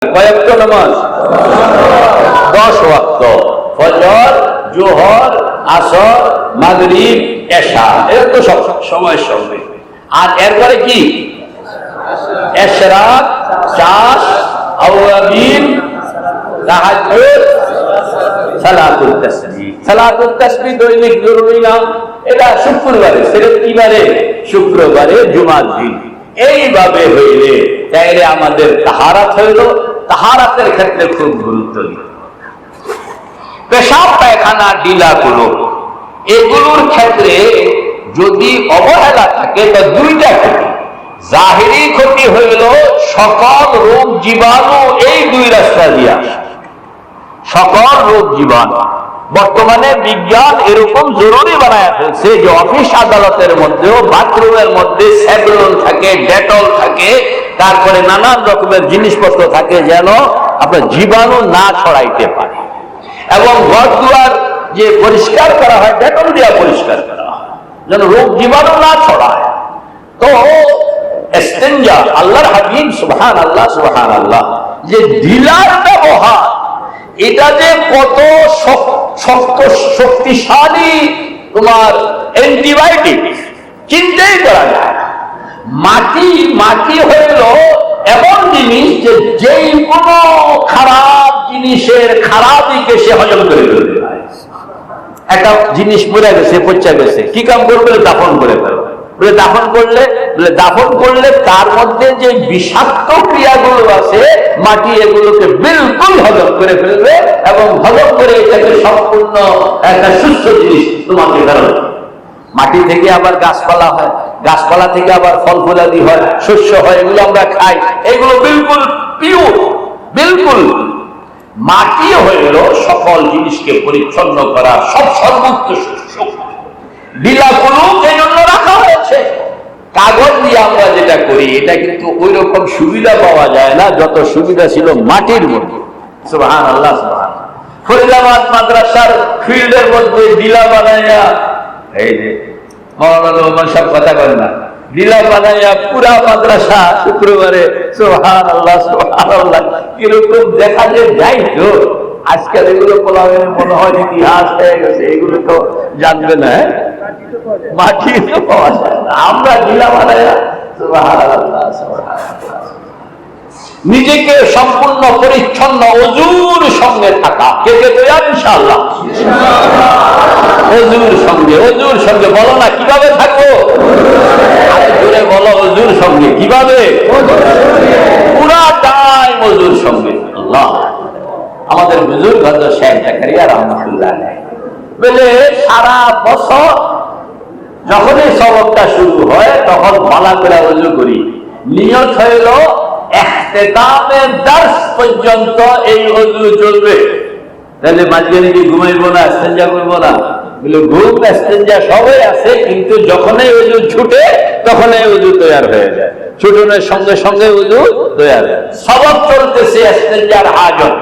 কয়েকট নামাজ 10 ওয়াক্ত, ফজর, জোহর, আসর, মাগরিব, এশা, এর তো সব সময়ের সঙ্গে। আর এরপরে কি ইশরাক, চাষ, আওয়াবিন, তাহাজ্জুদ, সালাতুল তাসবিহ। সালাতুল তাসবিহ দৈনিক জরুরি না, এটা শুক্রবারে, সেটা কি বারে? শুক্রবারে, জুমার দিন। এইভাবে হইলে তাইলে আমাদের তাহারাত হইল। তাহারাতের ক্ষেত্রে খুব গুরুত্ব দিই। পেশাব পায়খানা ঢিলাগুলো, এগুলোর ক্ষেত্রে যদি অবহেলা থাকে তো দুইটা ক্ষতি। জাহিরি ক্ষতি হইল সকল রোগ জীবাণু এই দুই রাস্তা দিয়ে আসে। সকল রোগ জীবাণু বর্তমানে বিজ্ঞান এরকম জরুরি বানায় ফেলছে যে অফিস আদালতের মধ্যেও বাথরুমের মধ্যে স্যাভলন থাকে, ডেটল থাকে, তারপরে নানান রকমের জিনিসপত্র থাকে যেন আপনার জীবাণু না ছড়াইতে পারে। এবং ঘর দুয়ার যে পরিষ্কার করা হয় ডেটল দিয়ে পরিষ্কার করা হয় যেন রোগ জীবাণু না ছড়ায়। তো ইস্তেঞ্জা, আল্লাহর হাবিব সুবহানাল্লাহ সুবহানাল্লাহ, যে ঢিলার ব্যবহার, এটা যে কত শক্ত শক্তিশালী তোমার অ্যান্টিবায়োটিক চিন্তাই করা যায়। মাটি হইল এমন জিনিস যে যেই কোনো খারাপ জিনিসের খারাপ দিকে সে হজম করে ফেলতে পারে। একটা জিনিস মরে গেছে, পচা গেছে, কি কাম করবে? দাফন করে ফেলবে। দাফন করলে তার মধ্যে যে বিষাক্ত ক্রিয়াগুলো আছে মাটি এগুলোকে বিলকুল হজম করে ফেলবে এবং হজম করে এটাকে সম্পূর্ণ একটা সুস্থ জিনিস তোমাকে বেরোবে। মাটি থেকে আবার গাছপালা হয়, গাছপালা থেকে আবার ফল ফলাদি হয়, শস্য হয়, এগুলো আমরা খাই, এগুলো বিলকুল পিওর। বিলকুল মাটি হইল সকল জিনিসকে পরিচ্ছন্ন করা সব সর্বোচ্চ শক্তি। ঢিলাগুলো এই জন্য রাখা হয়েছে। কাগজ দিয়ে আমরা যেটা করি এটা কিন্তু ওই রকম সুবিধা পাওয়া যায় না যত সুবিধা ছিল মাটির মধ্যে। সুবহানাল্লাহ সুবহানাল্লাহ। ফরিদাবাদ মাদ্রাসার ফিল্ডের মধ্যে ঢিলা বানাইয়া, এই যে মাওলানা সব কথা বলেন না, ঢিলা বানাইয়া পুরা মাদ্রাসা শুক্রবারে সুবহানাল্লাহ সুবহানাল্লাহ কিরকম দেখা যায় তো। আজকাল এগুলো পোলাবের মনে হয় ইতিহাস হয়ে গেছে, এগুলো তো জানবে না। মাটি তো পাওয়া যায় না, আমরা ঢিলা বানাইয়া সুবহানাল্লাহ সুবহানাল্লাহ। নিজেকে সম্পূর্ণ পরিচ্ছন্ন ওযুর সঙ্গে থাকা, কে কে তৈরি? ইনশাআল্লাহ ওযুর সঙ্গে বলো না, কিভাবে থাকবো? আরে জোরে বলো, ওযুর সঙ্গে। কিভাবে? পুরা টাইম ওযুর সঙ্গে। আল্লাহ, আমাদের বুজুর্গ হযরত শেখ জাকারিয়া রাহমাতুল্লাহ বলে সারা বছর যখনই সবকটা শুরু হয় তখন ভালো করে ওযু করি। নিয়ত হইল ইখতিতামের দর্স পর্যন্ত এই ওযু চলবে। তাহলে মাঝখানে কি ঘুমাইবো না, ইস্তেঞ্জা করবো না? বলে ঘুম ইস্তেঞ্জা সবই আছে, কিন্তু যখনই ওযু ছুটে তখনই ওযু তৈরি হয়ে যায়। ছুটনের সঙ্গে সঙ্গে ওযু তৈরি। সবক চলতেছে ইস্তেঞ্জার হাজত।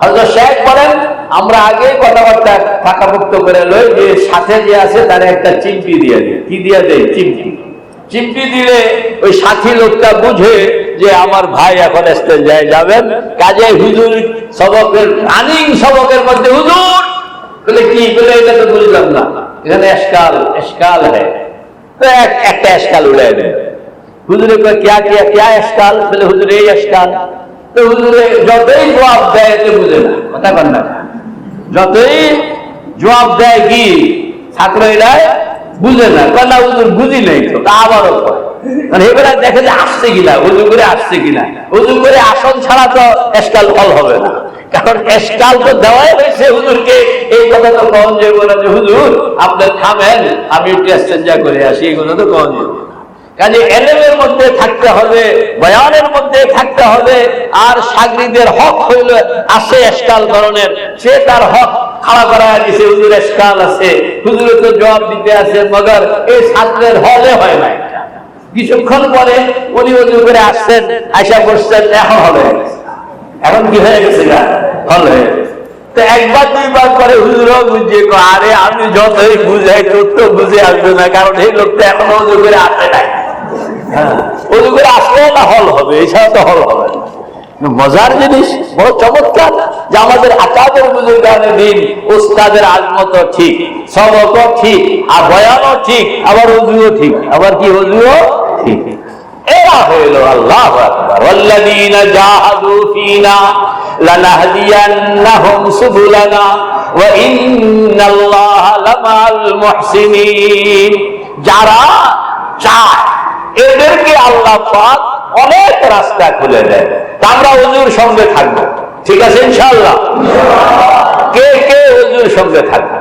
হযরত শেখ বলেন আমরা আগে কথাবার্তা ফাঁকামুক্ত করে লই যে সাথে যে আছে তার একটা চিমটি দিয়ে দিই। কি দিয়ে দেয়? চিমটি দিলে ওই সাথী লোকটা বুঝে যে আমার ভাই এখন ইস্তেঞ্জায় যাবেন, কাজে হুজুর সবকের রানিং সবকের মধ্যে হুজুর বলে কি বলে, এটা তো বুঝলাম না, এখানে এশকাল হ্যায়। তো একটা এশকাল উড়াই দেয়। হুজুরে ক্যা এশকাল? বলে হুজুর এই এশকাল। তো হুজুরে যতই জবাব দেয় তো বুঝে না, কথা বল না, যতই জবাব দেয় কি ছাত্র এরা বুঝে না, কেন হুজুর বুঝি নাই তো, তা আবারও মানে এবারে দেখে যে আসছে কিনা, উজু করে আসছে কিনা। উজু করে আসন ছাড়া তো এশকাল হল হবে না, কারণ এশকাল তো দেওয়াই হয়েছে হুজুরকে। এই কথা তো কখন যাইব না যে হুজুর আপনার থামেন আমি একটু ইস্তেঞ্জা করে আসি, এই কথা তো কখন যাইব। কাজে এলেমের মধ্যে থাকতে হবে, বয়ানের মধ্যে থাকতে হবে। আর শাগরিদের হক হইল আছে এশকাল ধরনের, সে তার হক খাড়া করা দিছে, হুজুর এশকাল আছে, হুজুরে তো জবাব দিতে আছে, মগর এই ছাত্রের হলে হয় না। কিছুক্ষণ পরে উনি উজু করে আসছেন, আশা করছেন এখন হবে, এখন কি হয়ে গেছে না হল হয়ে গেছে। তো একবার দুইবার করে হুজুরও বুঝিয়ে আরে আমি যতই বুঝাই তোর তো বুঝে আসবে না, কারণ এই লোকটা এখনো উজু করে আসে নাই। উজু করে আসলে না হল হবে, এছাড়া তো হল হবে না। মজার জিনিস, বড় চমৎকার যে আমাদের আকাদের বুজুর্গানে দিন উস্তাদের আজমত ঠিক, সবক ঠিক, আর বয়ানও ঠিক, আবার ওযুও ঠিক, আবার কি ওযুও ঠিক। এরা হইল আল্লাহু আকবার, ওয়াল্লাযীনা জাহাদু ফীনা লানাহদিয়ান্নাহুম সুবুলানা ওয়া ইন্নাল্লাহা লামাআল মুহসিনিন। যারা চায় এদেরকে আল্লাহ পাক অনেক রাস্তা খুলে দেয়। আমরা ওযুর সঙ্গে থাকবো, ঠিক আছে ইনশাআল্লাহ? কে কে ওযুর সঙ্গে থাকবে?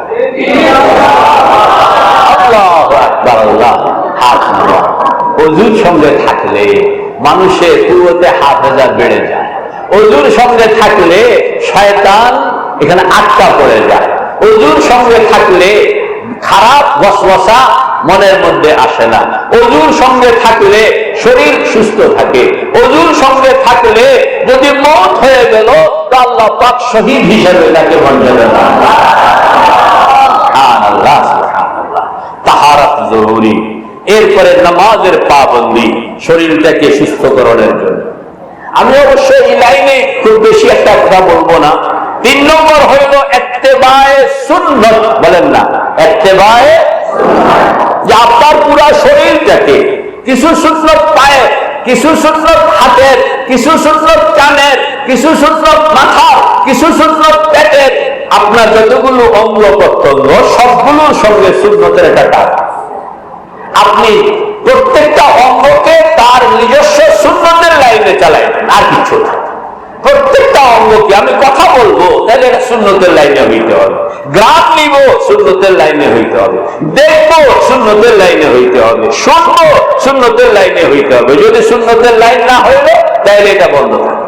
আল্লাহু আকবার, আল্লাহ। হাত নাড়া। ওযুর সঙ্গে থাকলে মানুষের কুওয়াতে হাফেজা বেড়ে যায়। ওযুর সঙ্গে থাকলে শয়তান এখানে আটকা পড়ে যায়। ওযুর সঙ্গে থাকলে খারাপ ওয়াসওয়াসা মনের মধ্যে আসে না। ওযুর সঙ্গে থাকলে শরীর সুস্থ থাকে। ওযুর সঙ্গে থাকলে যদি মওত হয়ে গেল তো আল্লাহ পাক শহীদ হিসেবে তাকে মর্যাদা দেন। সুবহানাল্লাহ, সুবহানাল্লাহ। তাহারাত জরুরি। এরপরে নামাজের পাবন্দি শরীরটাকে সুস্থকরণের জন্য। আমি অবশ্য এই লাইনে খুব বেশি একটা কথা বলবো না। 3 নম্বর হইল ইত্তেবায়ে সুন্নাত। বলেন না ইত্তেবায়ে সুন্নাত, যে আপনার পুরা শরীরটাকে, কিছু সুন্নাত পায়ের, কিছু সুন্নাত হাতের, কিছু সুন্নাত কানের, কিছু সুন্নাত মাথার, কিছু সুন্নাত পেটের, আপনার যতগুলো অঙ্গ প্রত্যঙ্গ সবগুলোর সঙ্গে সুন্নতের একটা টান। আপনি প্রত্যেকটা অঙ্গকে তার নিজস্ব সুন্নতের লাইনে চালাইবেন, আর কিছু না। প্রত্যেকটা অঙ্গকে আমি কথা বলবো তাহলে এটা সুন্নতের লাইনে হইতে হবে, গ্রাম নিব সুন্নতের লাইনে হইতে হবে, দেখবো সুন্নতের লাইনে হইতে হবে, শুনবো সুন্নতের লাইনে হইতে হবে। যদি সুন্নতের লাইন না হইলো তাহলে এটা বন্ধ থাকবে।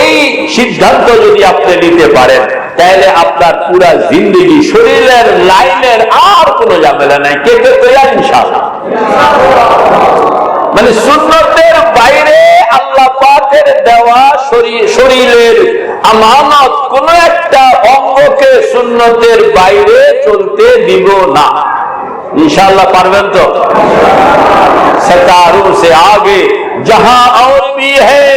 এই সিদ্ধান্ত যদি আপনি নিতে পারেন তাহলে আপনার পুরা জিন্দেগি শরীরের লাইনের আর কোনো ঝামেলা নাই। কে কে তৈরি ইনশাআল্লাহ? মানে সুন্নতের বাইরে আল্লাহ পাকের দেওয়া শরীরের আমানত কোন একটা অঙ্গকে সুন্নতের বাইরে চলতে দিব না। इंशाअल्लाह पारवें तो सितारों से आगे जहां और भी है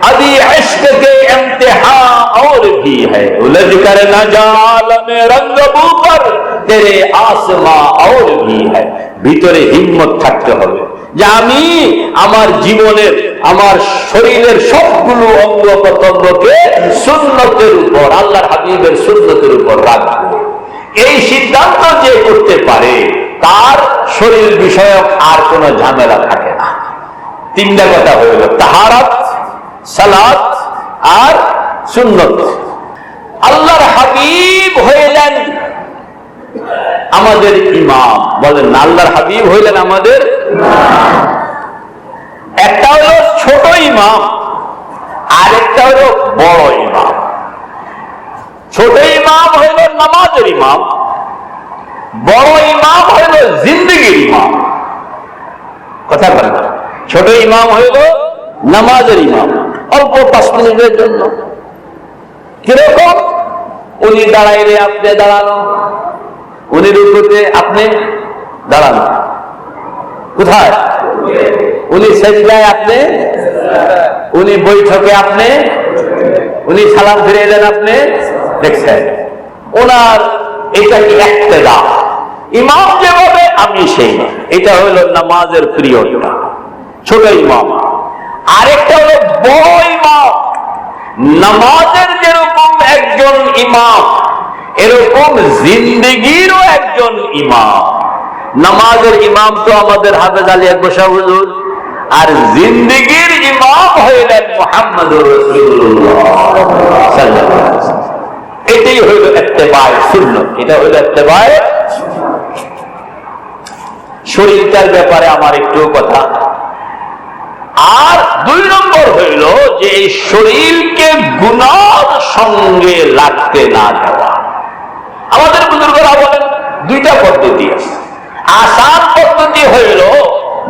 अभी इश्क के इम्तिहान और भी है उलझ कर न जाल में रंगबू पर तेरे आसमां और भी है ভিতরে হিম্মত থাকতে হবে যে আমি আমার জীবনের আমার শরীরের সবগুলো অঙ্গ প্রত্যঙ্গকে সুন্নতের উপর আল্লাহর হাবিবের সুন্নতের উপর রাখবো। এই সিদ্ধান্ত যে করতে পারে তার শরীর বিষয়ক আর কোনো ঝামেলা থাকে না। তিনটা কথা হইল তাহারাত, সালাত আর সুন্নত। আল্লাহর হাবিব হইলেন আমাদের ইমাম। বলেন না আল্লাহর হাবিব হইলেন আমাদের ইমাম। একটা হলো ছোট ইমাম আর একটা হলো বড় ইমাম। ছোট ইমাম হইল নামাজের ইমাম, বড় ইমাম হইল জিন্দেগির ইমাম। কথা বলেন, ছোট ইমাম হইল নামাজের ইমাম অল্প 5 মিনিটের জন্য। কিরকম? উনি দাঁড়াইলে আপনি দাঁড়ানো, উনি রুকুতে আপনি দাঁড়ানো, কোথায়? উনি সেজদায় আপনি, উনি বৈঠকে আপনি, উনি সালাম ফিরে এলেন আপনি দেখছেন। ওনার এটা কি ইক্তেদা, ইমাম যেভাবে আমি সেই। এটা হলো নামাজের পিরিয়ডটা, ছোট ইমাম। আরেকটা হলো বড় ইমাম। নামাজের যেরকম একজন ইমাম এরকম জিন্দেগিরও একজন ইমাম। নামাজের ইমাম তো আমাদের হাফেজ আলী আকবর সাহেব হুজুর, আর জিন্দেগির ইমাম হইলেন মুহাম্মদুর রাসূলুল্লাহ সাল্লাল্লাহু আলাইহি ওয়াসাল্লাম। এটাই হইল ইত্তেবায়ে সুন্নাত। এটা হইল ইত্তেবায়ে শরীরটার ব্যাপারে আমার একটু কথা। আর 2 নম্বর হইল যে এই শরীরকে গুনাহর সঙ্গে লাগতে না দেওয়া। আমাদের বুজুর্গরা বলেন 2টা পদ্ধতি আছে। আসান পদ্ধতি হইল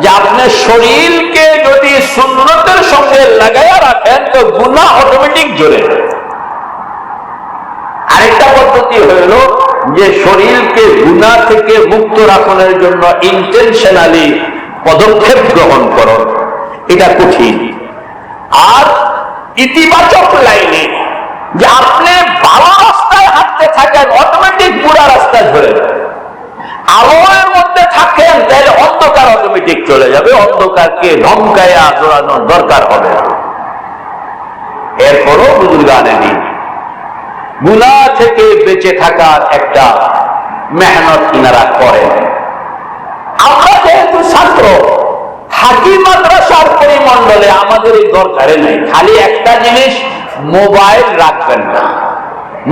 যে আপনার শরীরকে যদি সুন্নতের সঙ্গে লাগাইয়া রাখেন তো গুনাহ অটোমেটিক জড়ে। আরেকটা পদ্ধতি হইল যে শরীরকে গুনাহ থেকে মুক্ত রাখার জন্য ইন্টেনশনালি পদক্ষেপ গ্রহণ করো, এটা কঠিন। আর ইতিবাচক লাইনে, যে আপনি ভালো রাস্তায় হাঁটতে থাকেন, অটোমেটিক পুরা রাস্তায় ধরে যাবে। আলোর মধ্যে থাকেন, তাহলে অন্ধকার অটোমেটিক চলে যাবে, অন্ধকারকে ধমকাইয়া জোড়ানোর দরকার হবে না। এরপরও বুজুর্গানে দিন গুনাহ থেকে বেঁচে থাকার একটা মেহনত ইনারা করেন। আমরা যেহেতু ছাত্র, থাকি মাদ্রাসার পরিমণ্ডলে, আমাদের এই দরকারে নেই। খালি একটা জিনিস, মোবাইল রাখবেন না।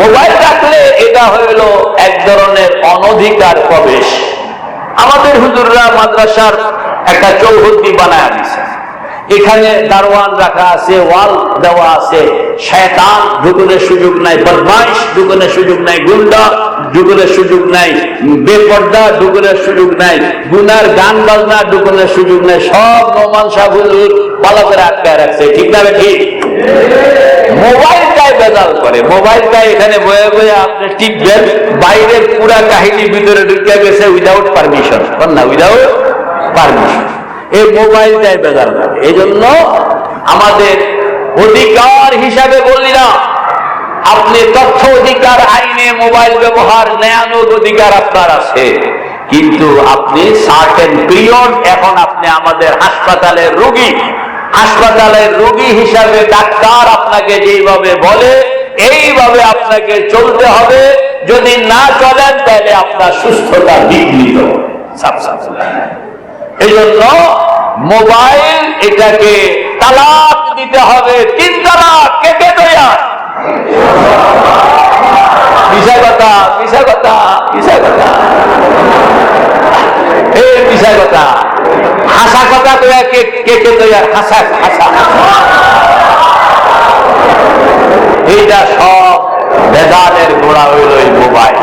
মোবাইল রাখলে এটা হইল এক ধরনের অনধিকার প্রবেশ। আমাদের হুজুররা মাদ্রাসার একটা চৌহদ্দি বানায় দিছে, এখানে দারোয়ান রাখা আছে, ওয়াল দেওয়া আছে। শয়তান ঢুকনের সুযোগ নাই, বদমাইশ ঢুকনের সুযোগ নাই, গুন্ডা ঢুকনের সুযোগ নাই, বেপর্দা ঢুকনের সুযোগ নাই, গুনার গান বাজনা ঢুকনের সুযোগ নাই। সব নোমান সাহ হুজুর ভালো করে আটকায় রাখছে, ঠিক না ঠিক? মোবাইলটাই বেজাল করে, মোবাইলটাই এখানে বয়ে বয়ে আপনি টিপবেন, বাইরের পুরা কাহিনী ভিতরে ঢুকে গেছে উইদাউট পারমিশন, না উইদাউট পারমিশন। এই মোবাইলটাই বেজাল করে। এই জন্য আমাদের অধিকার হিসাবে বলি না, আপনি তথ্য অধিকার আইনে মোবাইল ব্যবহার নেয়ানোর অধিকার আপনার আছে, কিন্তু আপনি সার্টেন পিরিয়ড, এখন আপনি আমাদের হাসপাতালের রোগী, হাসপাতালের রোগী হিসাবে ডাক্তার আপনাকে যেইভাবে বলে এইভাবে আপনাকে চলতে হবে। যদি না চলেন তাহলে আপনার সুস্থতা বিঘ্নিত। এই জন্য মোবাইল এটাকে তালাক দিতে হবে, 3 তালাক, কেটে দেয়া। মিশা কথা, মিশা কথা, মিশা কথা, এই মিশা কথা, হাসা কথা তো কেটে দেয়া, হাসা হাসা। এইটা সব বেদানের গোড়া হইল এই মোবাইল।